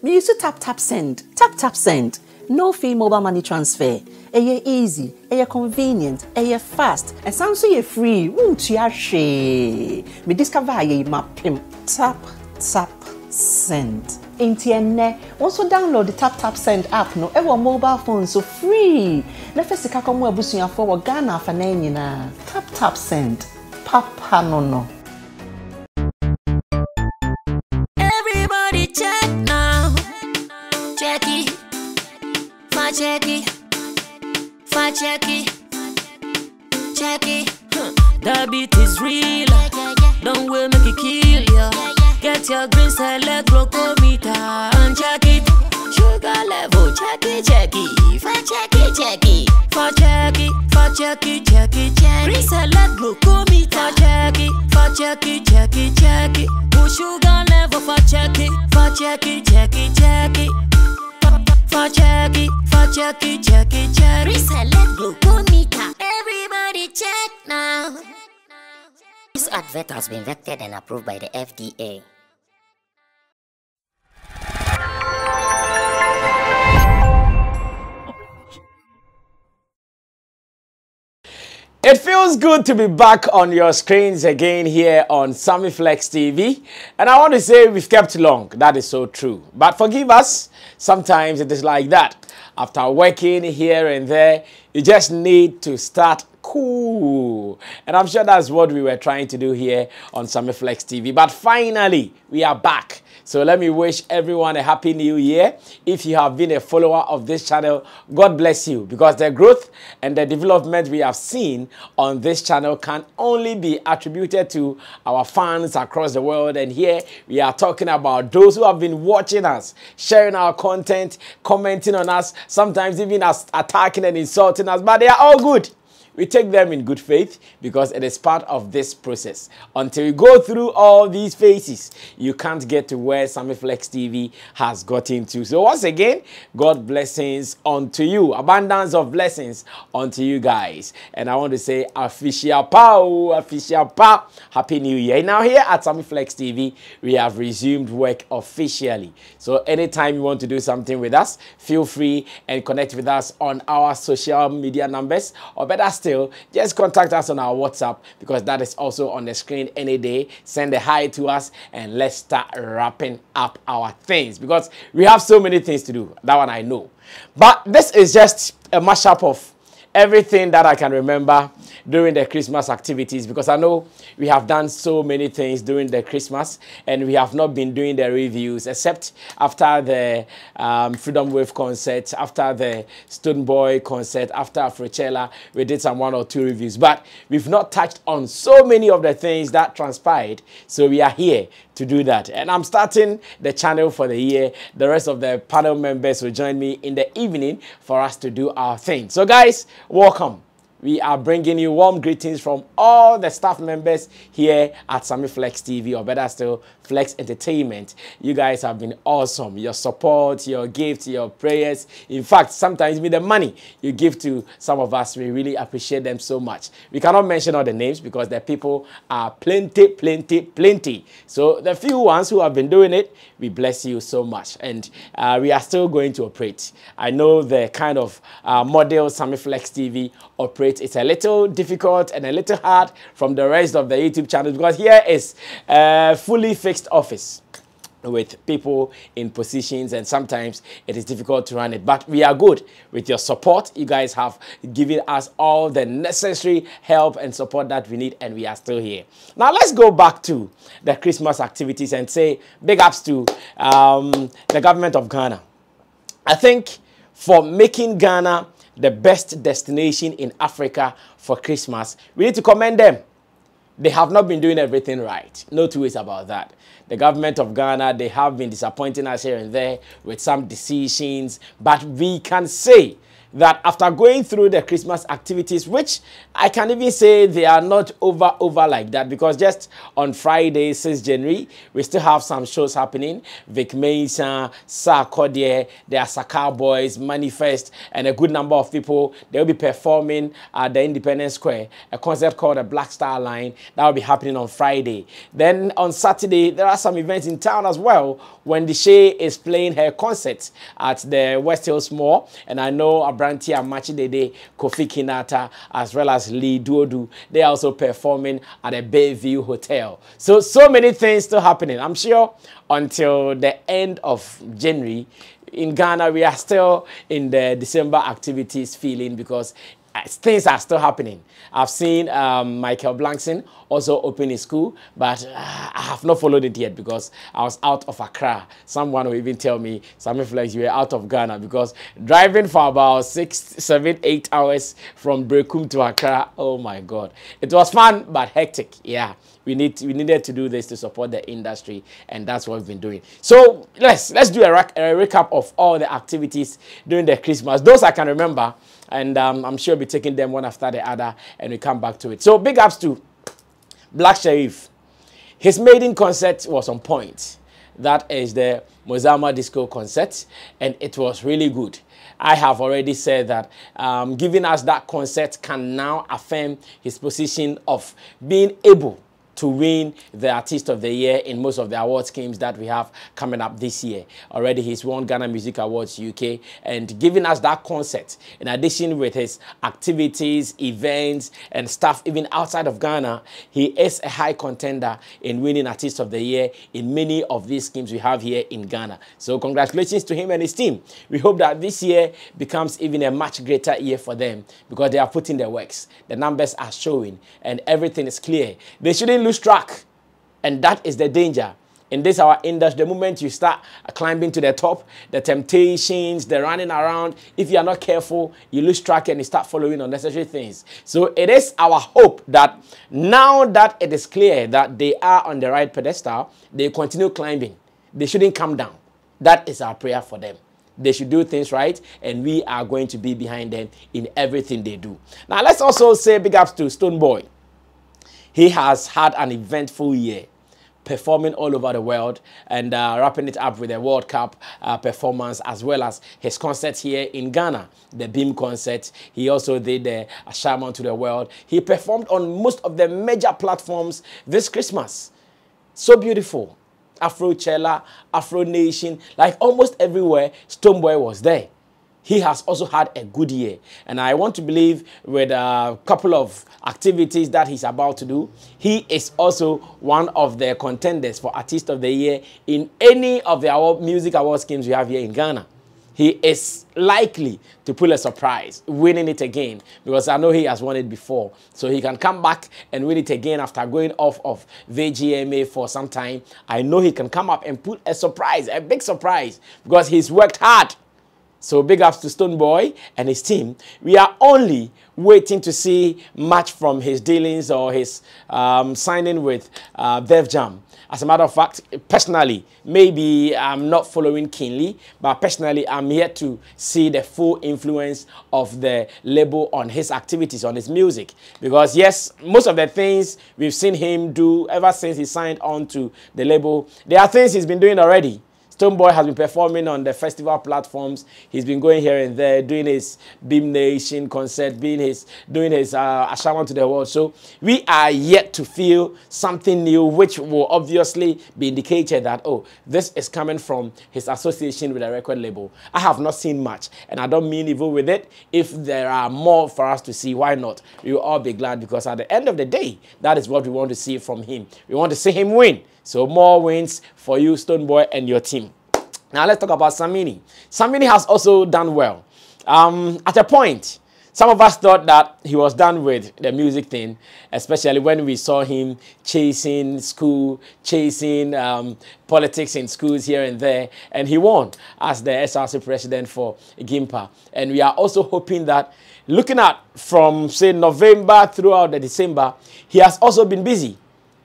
Me used to tap send. Tap send. No fee mobile money transfer. Eye easy, eye convenient, eye fast, and sounds so free. Won't you she? Me discover ye map him. Tap send. Intienne. Also download the tap send app no ever mobile phone so free. Na first ka komo abusuya for Ghana fa na nyina. Tap send. Papa no. Everybody check now. Check it. Check it. The beat is real. Don't wait, make it kill ya. Get your green select glucometer and check it. Sugar level, check it. Check it. Green select glucometer. Check it. Push sugar level for check it. Check it. Reselect glucometer. Everybody check now. This advert has been vetted and approved by the FDA. It feels good to be back on your screens again here on Sammy Flex TV. And I want to say we've kept long. That is so true. But forgive us, sometimes it is like that. After working here and there, you just need to start cool. And I'm sure that's what we were trying to do here on Sammy Flex TV. But finally, we are back. So let me wish everyone a happy new year. If you have been a follower of this channel, God bless you, because the growth and the development we have seen on this channel can only be attributed to our fans across the world. And here we are talking about those who have been watching us, sharing our content, commenting on us, sometimes even attacking and insulting us, but they are all good. We take them in good faith because it is part of this process. Until you go through all these phases, you can't get to where Sammy Flex TV has gotten to. So once again, God blessings unto you. Abundance of blessings unto you guys. And I want to say official pow, Happy New Year. Now here at Sammy Flex TV, we have resumed work officially. So anytime you want to do something with us, feel free and connect with us on our social media numbers, or better still, just contact us on our WhatsApp, because that is also on the screen any day. Send a hi to us and let's start wrapping up our things, because we have so many things to do. That one I know. But this is just a mashup of everything that I can remember during the Christmas activities, because I know we have done so many things during the Christmas and we have not been doing the reviews except after the Freedom Wave concert, after the Stonebwoy concert, after Afrochella, we did some 1 or 2 reviews, but we've not touched on so many of the things that transpired. So we are here to do that, and I'm starting the channel for the year. The rest of the panel members will join me in the evening for us to do our thing. So guys, welcome. We are bringing you warm greetings from all the staff members here at Sammy Flex TV, or better still, Flex Entertainment. You guys have been awesome. Your support, your gifts, your prayers. In fact, sometimes with the money you give to some of us, we really appreciate them so much. We cannot mention all the names because the people are plenty. So the few ones who have been doing it, we bless you so much. And we are still going to operate. I know the kind of model Sammy Flex TV operates. It's a little difficult and a little hard from the rest of the YouTube channels, because here is a fully fixed office with people in positions, and sometimes it is difficult to run it. But we are good with your support. You guys have given us all the necessary help and support that we need, and we are still here. Now let's go back to the Christmas activities and say big ups to the government of Ghana. I think for making Ghana the best destination in Africa for Christmas, we need to commend them. They have not been doing everything right. No two ways about that. The government of Ghana, they have been disappointing us here and there with some decisions, but we can say that after going through the Christmas activities, which I can even say they are not over like that, because just on Friday, 6th January, we still have some shows happening. Vic Mason, Sarkodie, the Asaka Boys, Manifest, and a good number of people. They'll be performing at the Independence Square, a concert called the Black Star Line. That will be happening on Friday. Then on Saturday, there are some events in town as well, when the Shay is playing her concert at the West Hills Mall, and I know Abranti Amachi Dede, Kofi Kinata, as well as Lee Duodu, they are also performing at the Bayview Hotel. So many things still happening. I'm sure until the end of January, in Ghana, we are still in the December activities feeling, because things are still happening. I've seen Michael Blankson also open his school, but I have not followed it yet because I was out of Accra. Someone will even tell me, Sammy Flex, you were out of Ghana, because driving for about 6, 7, 8 hours from Brekum to Accra, oh my God. It was fun, but hectic. Yeah, we needed to do this to support the industry, and that's what we've been doing. So let's do a recap of all the activities during the Christmas. Those I can remember. And I'm sure we'll be taking them one after the other, and we come back to it. So big ups to Black Sheriff. His maiden concert was on point. That is the Mozama Disco concert, and it was really good. I have already said that giving us that concert can now affirm his position of being able to win the Artist of the Year in most of the award schemes that we have coming up this year. Already he's won Ghana Music Awards UK, and giving us that concert, in addition with his activities, events, and stuff even outside of Ghana, he is a high contender in winning Artist of the Year in many of these schemes we have here in Ghana. So congratulations to him and his team. We hope that this year becomes even a much greater year for them, because they are putting their works. The numbers are showing, and everything is clear. They shouldn't lose track, and that is the danger in this our industry. The moment you start climbing to the top, the temptations, the running around, if you are not careful, you lose track and you start following unnecessary things. So it is our hope that now that it is clear that they are on the right pedestal, they continue climbing. They shouldn't come down. That is our prayer for them. They should do things right, and we are going to be behind them in everything they do. Now let's also say big ups to Stonebwoy. He has had an eventful year, performing all over the world, and wrapping it up with a World Cup performance, as well as his concert here in Ghana, the Beam concert. He also did the Shaman to the World. He performed on most of the major platforms this Christmas. So beautiful. Afrochella, Afro Nation, like almost everywhere, Stonebwoy was there. He has also had a good year, and I want to believe with a couple of activities that he's about to do, he is also one of the contenders for Artist of the Year in any of the music award schemes we have here in Ghana. He is likely to pull a surprise, winning it again, because I know he has won it before. So he can come back and win it again after going off of VGMA for some time. I know he can come up and put a surprise, a big surprise, because he's worked hard. So big ups to Stonebwoy and his team. We are only waiting to see much from his dealings or his signing with Def Jam. As a matter of fact, personally, maybe I'm not following keenly, but personally, I'm yet to see the full influence of the label on his activities, on his music. Because yes, most of the things we've seen him do ever since he signed on to the label, there are things he's been doing already. Stonebwoy has been performing on the festival platforms. He's been going here and there, doing his Beam Nation concert, doing his Ashaman to the World. So we are yet to feel something new, which will obviously be indicated that, oh, this is coming from his association with a record label. I have not seen much, and I don't mean evil with it. If there are more for us to see, why not? We will all be glad, because at the end of the day, that is what we want to see from him. We want to see him win. So more wins for you, Stonebwoy, and your team. Now let's talk about Sammy. Sammy has also done well. At a point, some of us thought that he was done with the music thing, especially when we saw him chasing school, chasing politics in schools here and there, and he won as the SRC president for Gimpa. And we are also hoping that, looking at from, say, November throughout the December, he has also been busy.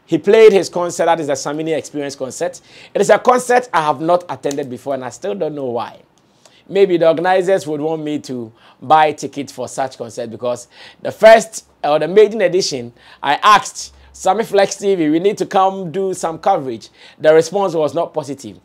He played his concert, that is the Sammy Experience concert. It is a concert I have not attended before, and I still don't know why. maybe the organizers would want me to buy tickets for such concert, because the first or the maiden edition, I asked Sammy Flex TV, we need to come do some coverage. The response was not positive.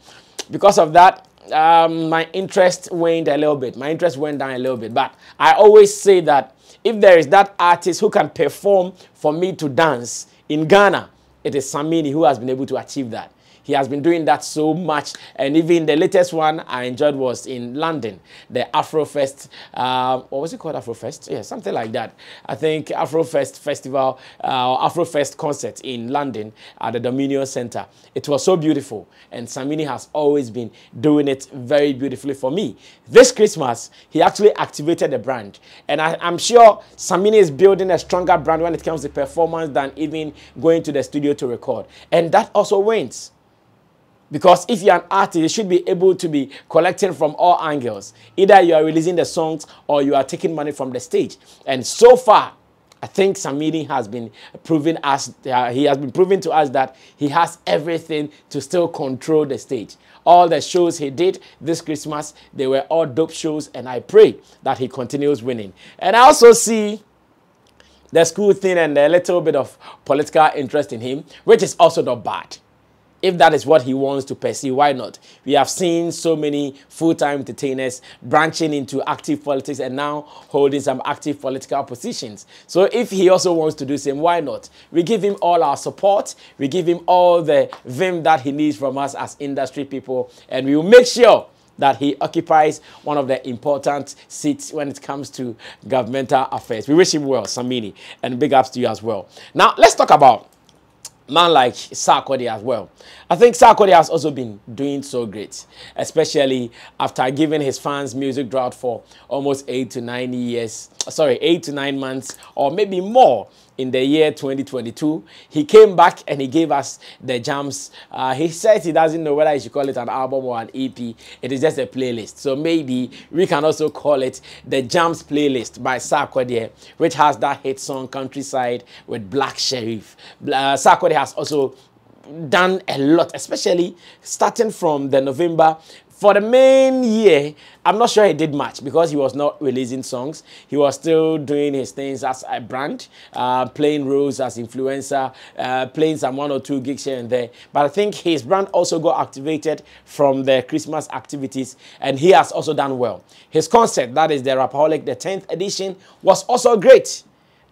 Because of that, my interest waned a little bit. My interest went down a little bit. But I always say that if there is that artist who can perform for me to dance in Ghana, it is Sammy who has been able to achieve that. He has been doing that so much, and even the latest one I enjoyed was in London, the Afrofest. What was it called? Afrofest? Yeah, something like that. I think Afrofest Festival, Afrofest concert in London at the Dominion Center. It was so beautiful, and Sammy has always been doing it very beautifully for me. This Christmas, he actually activated the brand, and I'm sure Sammy is building a stronger brand when it comes to performance than even going to the studio to record, and that also wins. Because if you're an artist, you should be able to be collecting from all angles. Either you are releasing the songs or you are taking money from the stage. And so far, I think Sammy has been proving us, he has been proving to us that he has everything to still control the stage. All the shows he did this Christmas, they were all dope shows, and I pray that he continues winning. And I also see the school thing and a little bit of political interest in him, which is also not bad. If that is what he wants to pursue, why not? We have seen so many full-time entertainers branching into active politics and now holding some active political positions. So if he also wants to do the same, why not? We give him all our support. We give him all the vim that he needs from us as industry people. And we will make sure that he occupies one of the important seats when it comes to governmental affairs. We wish him well, Sammy, and big ups to you as well. Now, let's talk about man like Sarkodie as well. I think Sarkodie has also been doing so great, especially after giving his fans music drought for almost 8 to 9 months, or maybe more. In the year 2022, he came back and he gave us the jams. He says he doesn't know whether he should call it an album or an EP. It is just a playlist. So maybe we can also call it the Jams playlist by Sarkodie, which has that hit song Countryside with Black Sheriff. Sarkodie has also done a lot, especially starting from the November. For the main year, I'm not sure he did much because he was not releasing songs. He was still doing his things as a brand, playing roles as influencer, playing some 1 or 2 gigs here and there. But I think his brand also got activated from the Christmas activities, and he has also done well. His concert, that is the Rapaholic, the 10th edition, was also great.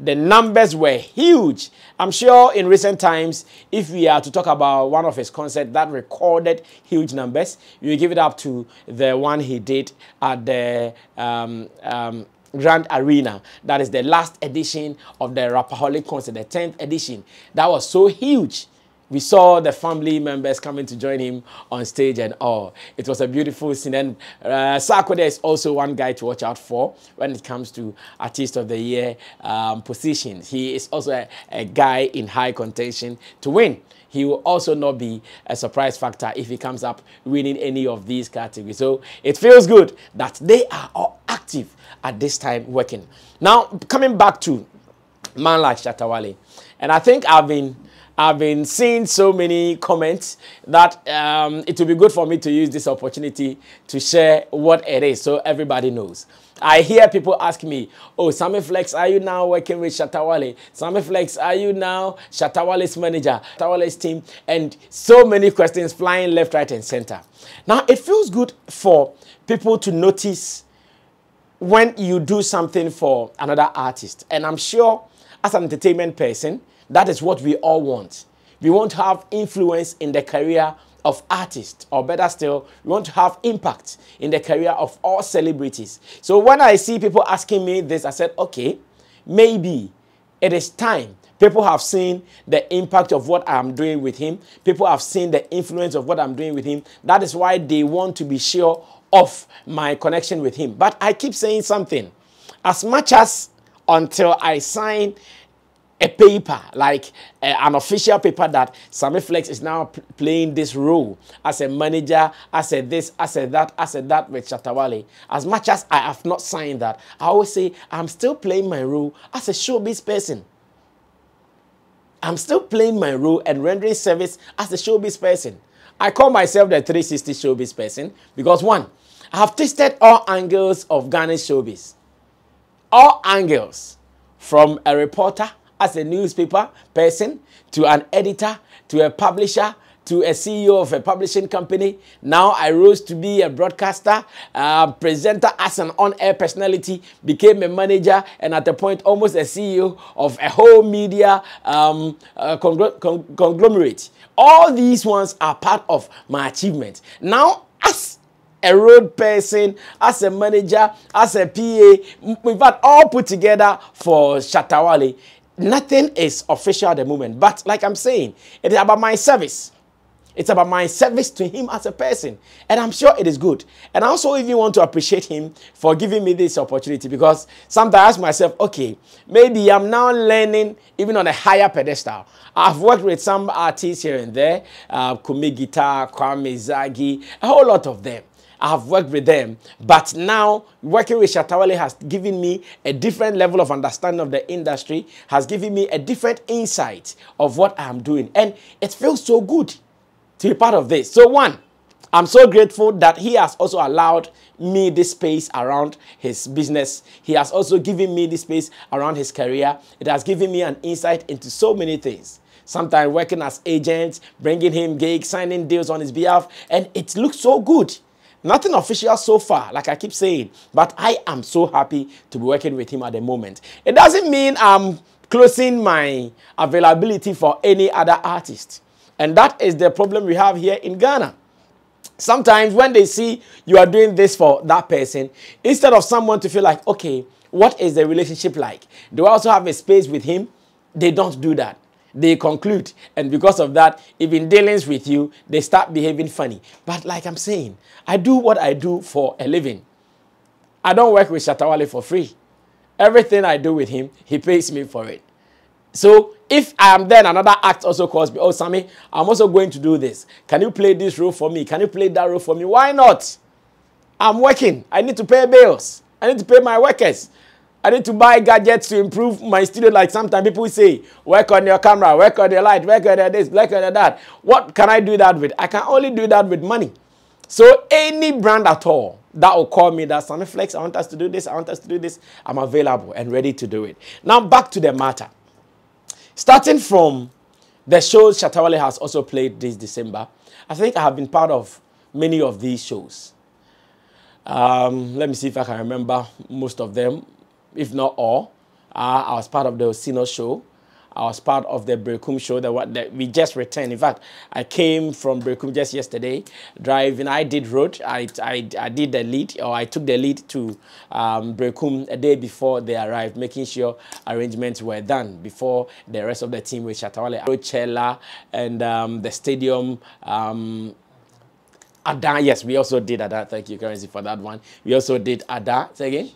The numbers were huge. I'm sure in recent times, if we are to talk about one of his concerts that recorded huge numbers, you give it up to the one he did at the Grand Arena. That is the last edition of the Rapaholic concert, the 10th edition. That was so huge. We saw the family members coming to join him on stage and all. It was a beautiful scene. And Sarkodie is also one guy to watch out for when it comes to Artist of the Year positions. He is also a guy in high contention to win. He will also not be a surprise factor if he comes up winning any of these categories. So it feels good that they are all active at this time working. Now, coming back to man like Shatta Wale, and I think I've been seeing so many comments that it will be good for me to use this opportunity to share what it is so everybody knows. I hear people ask me, oh, Sammy Flex, are you now working with Shatta Wale? Sammy Flex, are you now Shatta Wale's manager, Shatta Wale's team? And so many questions flying left, right, and center. Now, it feels good for people to notice when you do something for another artist. And I'm sure as an entertainment person, that is what we all want. We want to have influence in the career of artists, or better still, we want to have impact in the career of all celebrities. So when I see people asking me this, I said, okay, maybe it is time. People have seen the impact of what I'm doing with him. People have seen the influence of what I'm doing with him. That is why they want to be sure of my connection with him. But I keep saying something. As much as until I sign a paper, like an official paper that Sammy Flex is now playing this role as a manager, as a this, as a that with Shatta Wale. As much as I have not signed that, I always say I'm still playing my role as a showbiz person. I'm still playing my role and rendering service as a showbiz person. I call myself the 360 showbiz person because one, I have tasted all angles of Ghana's showbiz. All angles. From a reporter as a newspaper person to an editor to a publisher to a CEO of a publishing company. Now I rose to be a broadcaster, presenter as an on-air personality, became a manager, and at a point almost a CEO of a whole media conglomerate. All these ones are part of my achievement. Now, as a road person, as a manager, as a PA, we've had all put together for Shatta Wale. Nothing is official at the moment, but like I'm saying, it is about my service. It's about my service to him as a person. And I'm sure it is good. And I also even want to appreciate him for giving me this opportunity, because sometimes I ask myself, okay, maybe I'm now learning even on a higher pedestal. I've worked with some artists here and there, Kumi Guitar, Kwame Zagi, a whole lot of them. I have worked with them, but now working with Shatta Wale has given me a different level of understanding of the industry, has given me a different insight of what I'm doing. And it feels so good to be part of this. So one, I'm so grateful that he has also allowed me this space around his business. He has also given me this space around his career. It has given me an insight into so many things. Sometimes working as agents, bringing him gigs, signing deals on his behalf, and it looks so good. Nothing official so far, like I keep saying, but I am so happy to be working with him at the moment. It doesn't mean I'm closing my availability for any other artist. And that is the problem we have here in Ghana. Sometimes when they see you are doing this for that person, instead of someone to feel like, okay, what is the relationship like? Do I also have a space with him? They don't do that. They conclude, and because of that, if in dealings with you, they start behaving funny. But like I'm saying, I do what I do for a living. I don't work with Shatta Wale for free. Everything I do with him, he pays me for it. So if I am there and another act also calls me, oh Sammy, I'm also going to do this. Can you play this role for me? Can you play that role for me? Why not? I'm working. I need to pay bills. I need to pay my workers. I need to buy gadgets to improve my studio. Like sometimes people say, work on your camera, work on your light, work on your this, work on your that. What can I do that with? I can only do that with money. So any brand at all that will call me that, Sammy Flex, I want us to do this, I want us to do this, I'm available and ready to do it. Now back to the matter. Starting from the shows Shatta Wale has also played this December, I think I have been part of many of these shows. Let me see if I can remember most of them. If not all. I was part of the Osino show. I was part of the Brekum show that we just returned. In fact, I came from Brekum just yesterday, driving. I did road. I did the lead, or I took the lead to Brekum a day before they arrived, making sure arrangements were done before the rest of the team with Shatta Wale, Rochella, and the stadium. Ada, yes, we also did Ada. Thank you, Currency, for that one. We also did Ada. Say again.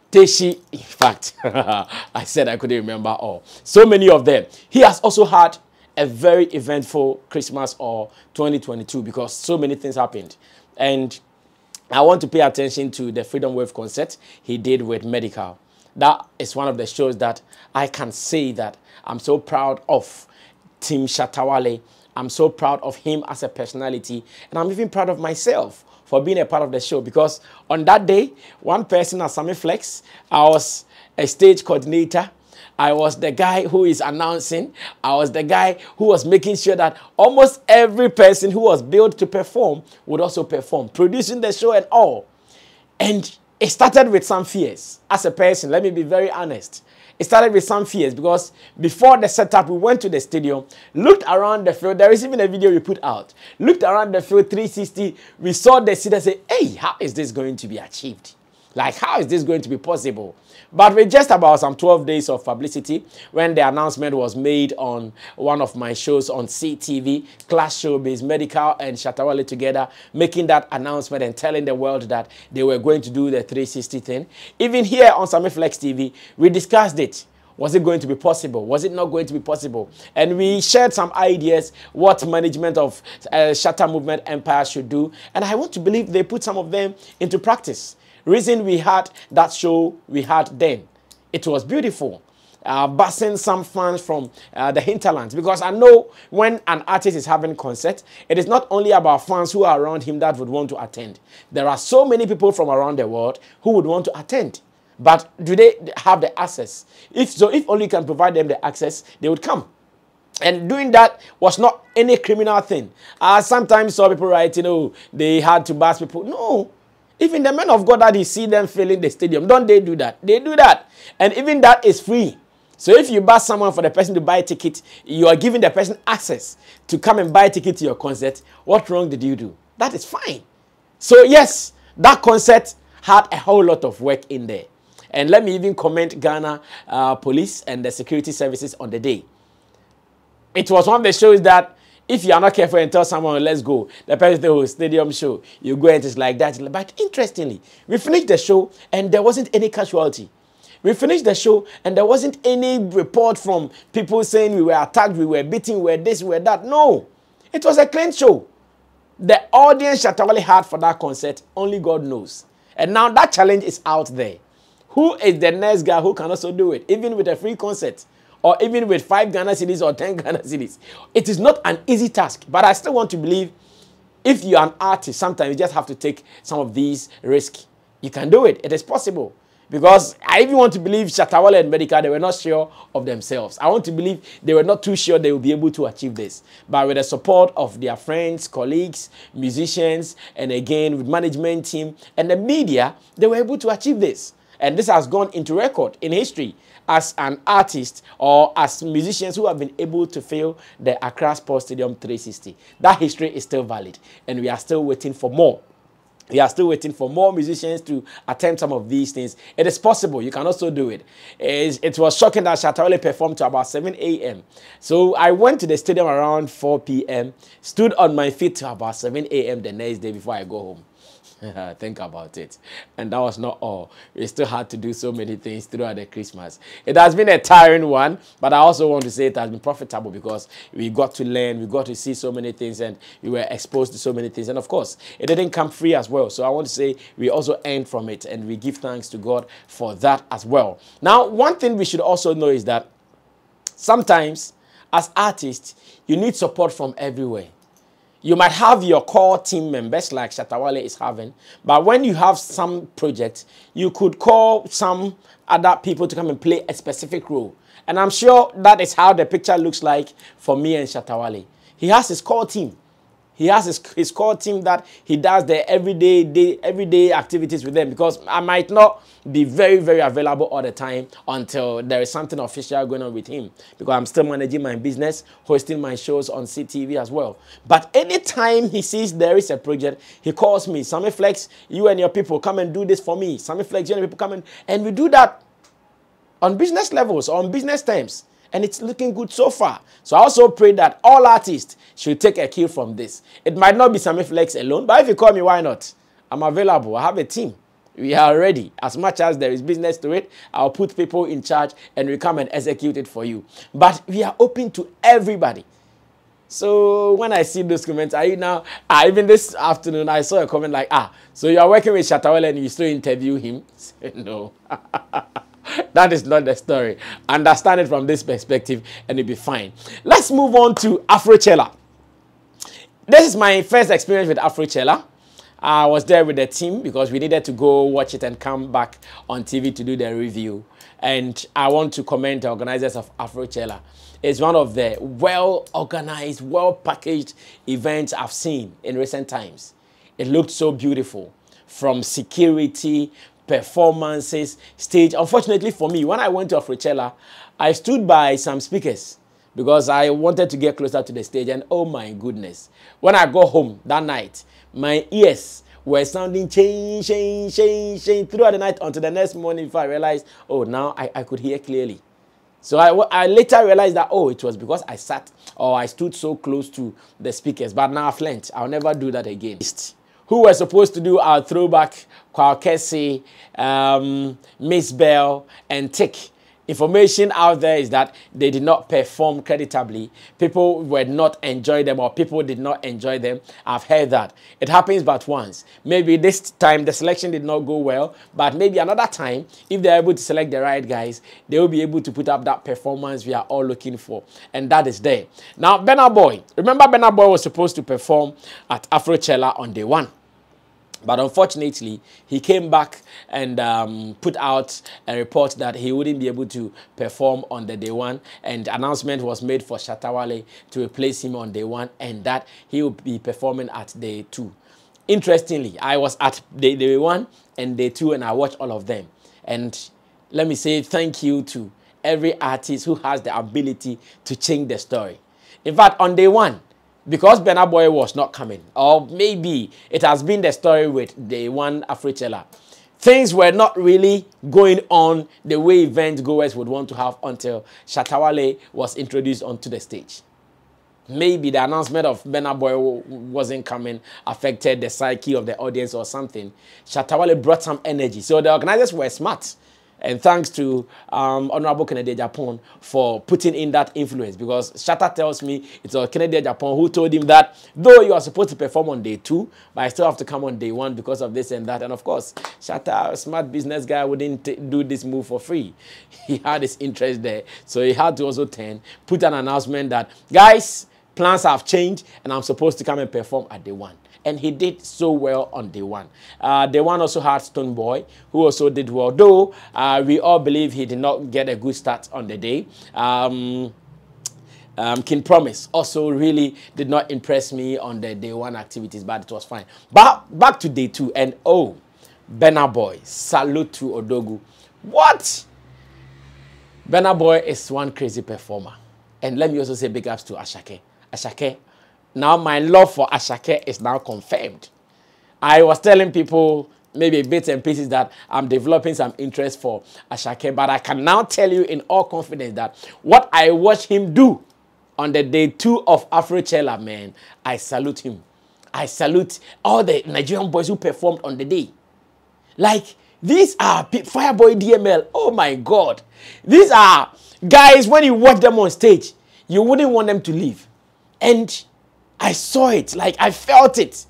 Teshi, in fact, I said I couldn't remember all. So many of them. He has also had a very eventful Christmas or 2022 because so many things happened. And I want to pay attention to the Freedom Wave concert he did with Medical. That is one of the shows that I can say that I'm so proud of Team Shatta Wale. I'm so proud of him as a personality. And I'm even proud of myself for being a part of the show, because on that day, one person at Sammy Flex, I was a stage coordinator. I was the guy who is announcing. I was the guy who was making sure that almost every person who was billed to perform would also perform, producing the show and all. And it started with some fears. As a person, let me be very honest. It started with some fears because before the setup, we went to the stadium, looked around the field. There is even a video we put out. Looked around the field 360. We saw the city and said, hey, how is this going to be achieved? Like, how is this going to be possible? But with just about some 12 days of publicity, when the announcement was made on one of my shows on CTV, Class Showbiz, Medical and Shatta Wale together, making that announcement and telling the world that they were going to do the 360 thing. Even here on Sammy Flex TV, we discussed it. Was it going to be possible? Was it not going to be possible? And we shared some ideas what management of Shatta Movement Empire should do. And I want to believe they put some of them into practice. Reason we had that show we had then. It was beautiful. busing some fans from the hinterlands. Because I know when an artist is having concert, it is not only about fans who are around him that would want to attend. There are so many people from around the world who would want to attend. But do they have the access? If only you can provide them the access, they would come. And doing that was not any criminal thing. Sometimes saw people write, they had to bus people. No. Even the men of God that you see them filling the stadium, don't they do that? They do that. And even that is free. So if you bus someone for the person to buy a ticket, you are giving the person access to come and buy a ticket to your concert. What wrong did you do? That is fine. So yes, that concert had a whole lot of work in there. And let me even comment Ghana police and the security services on the day. It was one of the shows that if you are not careful and tell someone, let's go, the person the whole stadium show, you go and it's like that. But interestingly, we finished the show and there wasn't any casualty. We finished the show and there wasn't any report from people saying we were attacked, we were beaten, we were this, we were that. No, it was a clean show. The audience Shatta had for that concert, only God knows. And now that challenge is out there. Who is the next guy who can also do it, even with a free concert? Or even with 5 Ghana cedis or 10 Ghana cedis. It is not an easy task. But I still want to believe if you are an artist, sometimes you just have to take some of these risks. You can do it. It is possible. Because I even want to believe Shatta and Medica, they were not sure of themselves. I want to believe they were not too sure they will be able to achieve this. But with the support of their friends, colleagues, musicians, and again with management team and the media, they were able to achieve this. And this has gone into record in history as an artist or as musicians who have been able to fill the Accra Sports Stadium 360. That history is still valid, and we are still waiting for more. We are still waiting for more musicians to attempt some of these things. It is possible. You can also do it. It was shocking that Shatta performed to about 7 a.m. So I went to the stadium around 4 p.m., stood on my feet to about 7 a.m. the next day before I go home. Think about it. And that was not all. We still had to do so many things throughout the Christmas. It has been a tiring one, but I also want to say it has been profitable because we got to learn, we got to see so many things, and we were exposed to so many things. And of course, it didn't come free as well. So I want to say we also earned from it, and we give thanks to God for that as well. Now, one thing we should also know is that sometimes as artists, you need support from everywhere. You might have your core team members like Shatta is having, but when you have some projects, you could call some other people to come and play a specific role. And I'm sure that is how the picture looks like for me and Shatta. He has his core team. He has his core team that he does the everyday activities with them, because I might not be very, very available all the time until there is something official going on with him, because I'm still managing my business, hosting my shows on CTV as well. But anytime he sees there is a project, he calls me, Sammy Flex, you and your people come and do this for me. Sammy Flex, you and your people come and we do that on business levels, on business terms. And it's looking good so far. So I also pray that all artists should take a cue from this. It might not be Sammy Flex alone, but if you call me, why not? I'm available. I have a team. We are ready. As much as there is business to it, I'll put people in charge and we come and execute it for you. But we are open to everybody. So when I see those comments, even this afternoon, I saw a comment like, so you are working with Shatta and you still interview him? No. That is not the story. Understand it from this perspective and it'll be fine. Let's move on to Afrochella. This is my first experience with Afrochella. I was there with the team because we needed to go watch it and come back on TV to do the review. And I want to commend the organizers of Afrochella. It's one of the well-organized, well-packaged events I've seen in recent times. It looked so beautiful, from security, performances, stage. Unfortunately for me, when I went to Afrochella, I stood by some speakers because I wanted to get closer to the stage, and oh my goodness, when I got home that night, my ears were sounding change throughout the night until the next morning before I realized, oh, now I could hear clearly. So I later realized that, oh, it was because I sat or I stood so close to the speakers. But now I've learned I'll never do that again. Who were supposed to do our throwback, Kwakesi, Miss Bell, and Tick. information out there is that they did not perform creditably. People were not enjoying them, or people did not enjoy them. I've heard that. It happens but once. Maybe this time the selection did not go well, but maybe another time, if they're able to select the right guys, they will be able to put up that performance we are all looking for. And that is there. Now, Burna Boy. Remember, Burna Boy was supposed to perform at Afrochella on day 1. But unfortunately, he came back and put out a report that he wouldn't be able to perform on the day 1. And announcement was made for Shatta Wale to replace him on day 1, and that he will be performing at day 2. Interestingly, I was at day 1 and day 2, and I watched all of them. And let me say thank you to every artist who has the ability to change the story. In fact, on day 1, because Burna Boy was not coming, or maybe it has been the story with the one Afrochella, things were not really going on the way event goers would want to have until Shatta Wale was introduced onto the stage. Maybe the announcement of Burna Boy wasn't coming affected the psyche of the audience or something. Shatta Wale brought some energy. So the organizers were smart. And thanks to Honorable Kennedy Japan for putting in that influence, because Shatta tells me it was Kennedy Japan who told him that though you are supposed to perform on day 2, but I still have to come on day 1 because of this and that. And of course, Shatta, a smart business guy, wouldn't do this move for free. He had his interest there. So he had to also put an announcement that, guys, plans have changed and I'm supposed to come and perform at day 1. And he did so well on day 1. Day 1 also had Stonebwoy, who also did well, though we all believe he did not get a good start on the day. King Promise also really did not impress me on the day 1 activities, but it was fine. But back to day 2, and oh, Burna Boy, salute to Odogu. What? Burna Boy is one crazy performer. And let me also say big ups to Ashake. Ashake. Now my love for Ashake is now confirmed. I was telling people maybe bits and pieces that I'm developing some interest for Ashake, but I can now tell you in all confidence that what I watched him do on the day 2 of Afrochella, man, I salute him. I salute all the Nigerian boys who performed on the day. Like, these are Fireboy DML. Oh my God. These are guys, when you watch them on stage, you wouldn't want them to leave. And I saw it, like I felt it.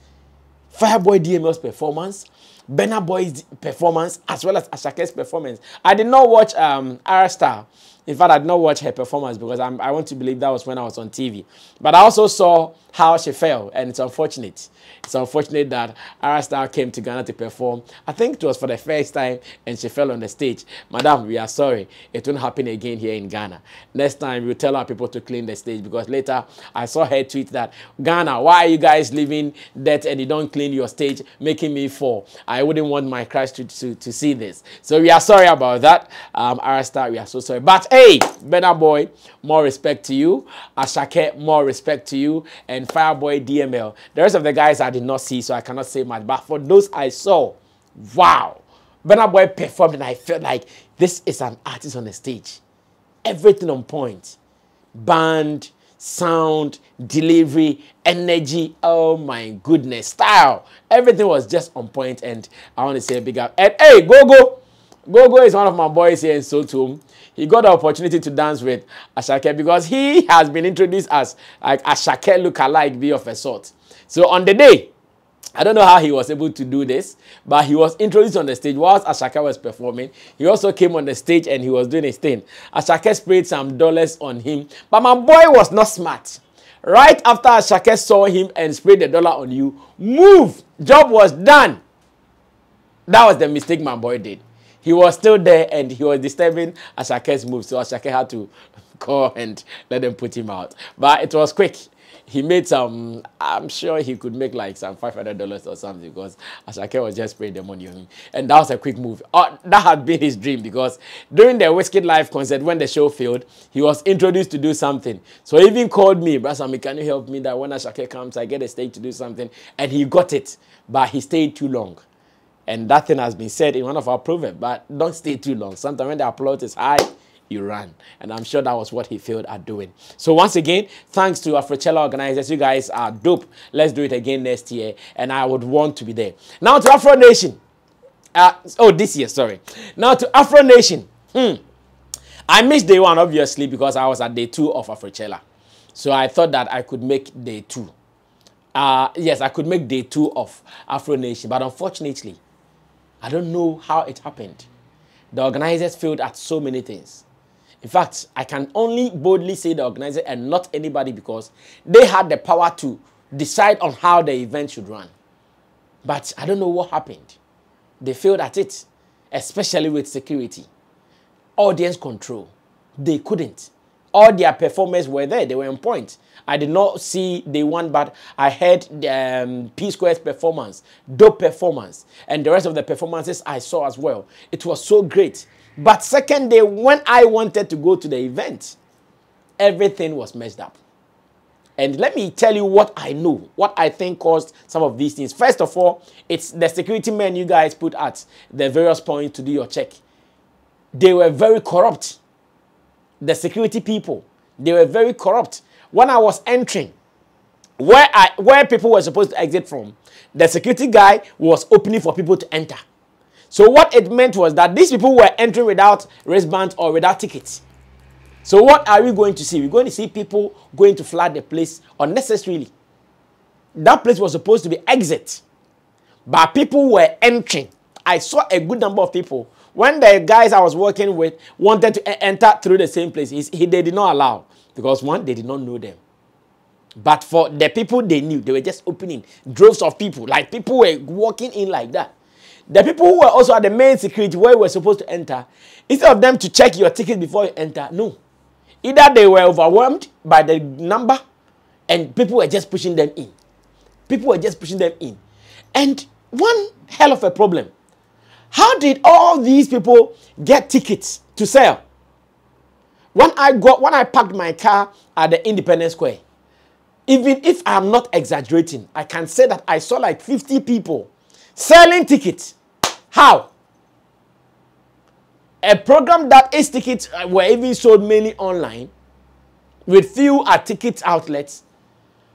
Fireboy DML's performance, Burna Boy's performance, as well as Ashake's performance. I did not watch Arastar. In fact, I did not watch her performance because I want to believe that was when I was on TV. But I also saw how she fell, and it's unfortunate. It's unfortunate that Arastar came to Ghana to perform. I think it was for the first time, and she fell on the stage. Madam, we are sorry. It won't happen again here in Ghana. Next time, we'll tell our people to clean the stage, because later I saw her tweet that, Ghana, why are you guys leaving that and you don't clean your stage, making me fall? I wouldn't want my crush to see this. So we are sorry about that. Arastar, we are so sorry. But hey, Burna Boy, more respect to you. Ashake, more respect to you. And Fireboy DML. The rest of the guys I did not see, so I cannot say much. But for those I saw, wow. Burna Boy performed and I felt like this is an artist on the stage. Everything on point. Band, sound, delivery, energy. Oh my goodness. Style. Everything was just on point, and I want to say a big up. And hey, Gogo. Gogo is one of my boys here in Sotum. He got the opportunity to dance with Ashake because he has been introduced as like Ashake look-alike, be of a sort. So on the day, I don't know how he was able to do this, but he was introduced on the stage whilst Ashake was performing. He also came on the stage and he was doing his thing. Ashake sprayed some dollars on him, but my boy was not smart. Right after Ashake saw him and sprayed the dollar on you, move, job was done. That was the mistake my boy did. He was still there and he was disturbing Ashake's move, so Ashake had to call and let them put him out. But it was quick. He made some, I'm sure he could make like some $500 or something, because Ashake was just spraying the money on him. And that was a quick move. That had been his dream, because during the Whiskey Live concert, when the show failed, he was introduced to do something. So he even called me, Brother Sammy, can you help me that when Ashake comes, I get a stage to do something? And he got it, but he stayed too long. And that thing has been said in one of our proverbs, but don't stay too long. Sometimes when the applause is high, you run. And I'm sure that was what he failed at doing. So once again, thanks to Afrochella organizers. You guys are dope. Let's do it again next year. And I would want to be there. Now to Afro Nation. This year, sorry. Now to Afro Nation. I missed day 1, obviously, because I was at day 2 of Afrochella. So I thought that I could make day 2. Yes, I could make day 2 of Afro Nation, but unfortunately, I don't know how it happened. The organizers failed at so many things. In fact, I can only boldly say the organizer and not anybody, because they had the power to decide on how the event should run. But I don't know what happened. They failed at it, especially with security. Audience control. They couldn't. All their performers were there. They were on point. I did not see day 1, but I heard P Square's performance, dope performance, and the rest of the performances I saw as well. It was so great. But second day, when I wanted to go to the event, everything was messed up. And let me tell you what I know, what I think caused some of these things. First of all, it's the security men you guys put at the various points to do your check. They were very corrupt. The security people, they were very corrupt. When I was entering, where people were supposed to exit from, the security guy was opening for people to enter. So what it meant was that these people were entering without wristbands or without tickets. So what are we going to see? We're going to see people going to flood the place unnecessarily. That place was supposed to be exit, but people were entering. I saw a good number of people. When the guys I was working with wanted to enter through the same place, they did not allow. Because one, they did not know them. But for the people they knew, they were just opening droves of people. Like people were walking in like that. The people who were also at the main security where you were supposed to enter, instead of them to check your ticket before you enter, no. Either they were overwhelmed by the number and people were just pushing them in. People were just pushing them in. And one hell of a problem. How did all these people get tickets to sell? When I parked my car at the Independence Square, even if I'm not exaggerating, I can say that I saw like 50 people selling tickets. How? A program that its tickets were even sold mainly online with few at ticket outlets.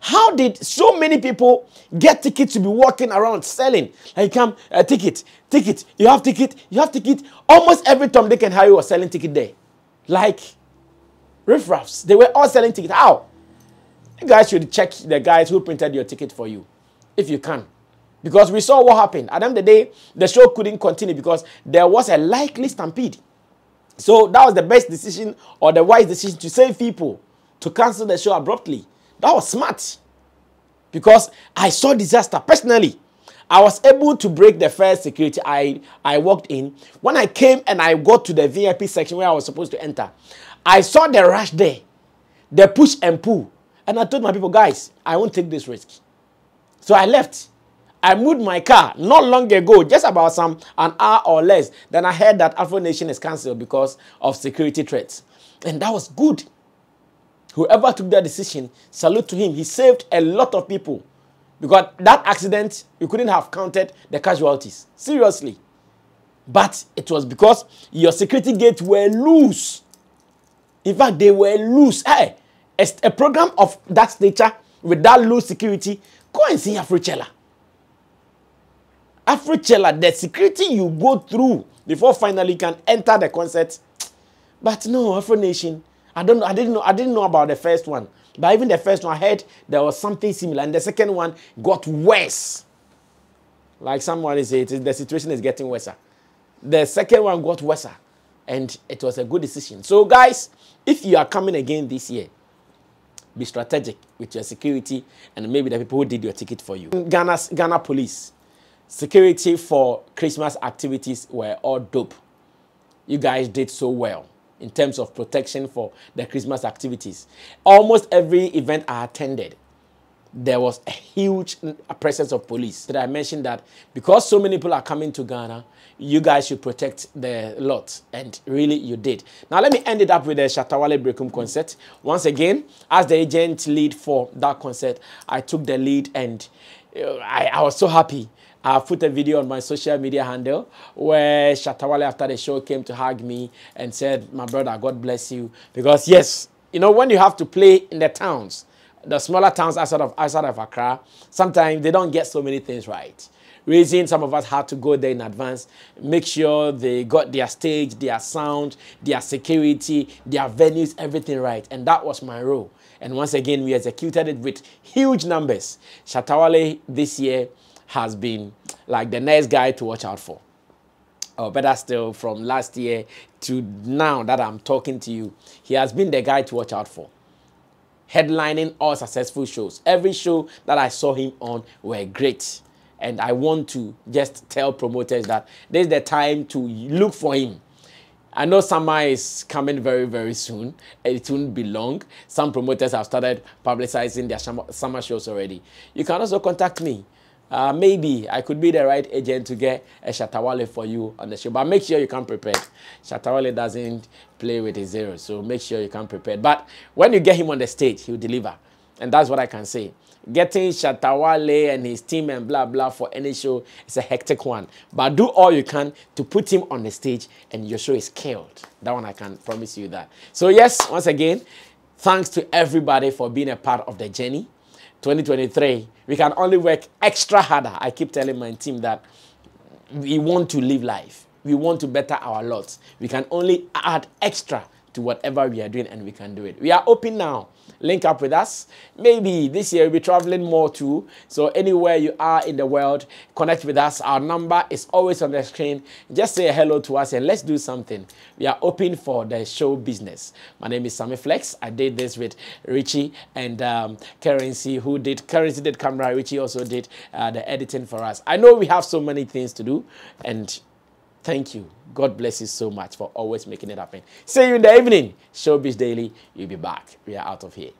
How did so many people get tickets to be walking around selling? Like, come, ticket, you have ticket. Almost every Tom, Dick, and Harry was selling ticket there. Like, riffraffs. They were all selling tickets. How? You guys should check the guys who printed your ticket for you, if you can. Because we saw what happened. At the end of the day, the show couldn't continue because there was a likely stampede. So that was the best decision or the wise decision to save people, to cancel the show abruptly. That was smart. Because I saw disaster. Personally, I was able to break the first security. I walked in. When I came and I got to the VIP section where I was supposed to enter, I saw the rush there, the push and pull. And I told my people, guys, I won't take this risk. So I left. I moved my car not long ago, just about an hour or less. Then I heard that Afro Nation is cancelled because of security threats. And that was good. Whoever took that decision, salute to him. He saved a lot of people. Because that accident, you couldn't have counted the casualties. Seriously. But it was because your security gates were loose. In fact, they were loose. Hey, a program of that nature with that loose security, go and see Afrochella. Afrochella, the security you go through before finally you can enter the concert. But no, Afro Nation, I didn't know about the first one. But even the first one, I heard there was something similar. And the second one got worse. Like someone is saying, the situation is getting worse. The second one got worse. And it was a good decision. So guys, if you are coming again this year, be strategic with your security and maybe the people who did your ticket for you. Ghana police, security for Christmas activities were all dope. You guys did so well in terms of protection for the Christmas activities. Almost every event I attended, there was a huge presence of police. Did I mention that because so many people are coming to Ghana, you guys should protect the lot, and really you did. Now let me end it up with the Shatta Wale Brekum concert. Once again, as the agent lead for that concert, I took the lead and I was so happy. I put a video on my social media handle where Shatta Wale after the show came to hug me and said, my brother, God bless you. Because yes, you know, when you have to play in the towns, the smaller towns outside of Accra, sometimes they don't get so many things right. reason some of us had to go there in advance, make sure they got their stage, their sound, their security, their venues, everything right. And that was my role. And once again, we executed it with huge numbers. Shatta Wale this year has been like the next guy to watch out for. Or better still, from last year to now that I'm talking to you, he has been the guy to watch out for. Headlining all successful shows. Every show that I saw him on were great. And I want to just tell promoters that this is the time to look for him. I know summer is coming very, very soon. It won't be long. Some promoters have started publicizing their summer shows already. You can also contact me. Maybe I could be the right agent to get a Shatta Wale for you on the show. But make sure you come prepared. Shatta Wale doesn't play with his zeros, so make sure you come prepared. But when you get him on the stage, he'll deliver. And that's what I can say. Getting Shatta Wale and his team and blah, blah for any show is a hectic one. But do all you can to put him on the stage and your show is killed. That one I can promise you that. So yes, once again, thanks to everybody for being a part of the journey. 2023, we can only work extra harder. I keep telling my team that we want to live life. We want to better our lot. We can only add extra to whatever we are doing, and we can do it. We are open now. Link up with us. Maybe this year we'll be traveling more too. So anywhere you are in the world, connect with us. Our number is always on the screen. Just say hello to us and let's do something. We are open for the show business. My name is Sammy Flex. I did this with Richie and Currency, who did camera. Richie also did the editing for us. I know we have so many things to do, and thank you. God bless you so much for always making it happen. See you in the evening. Showbiz Daily. You'll be back. We are out of here.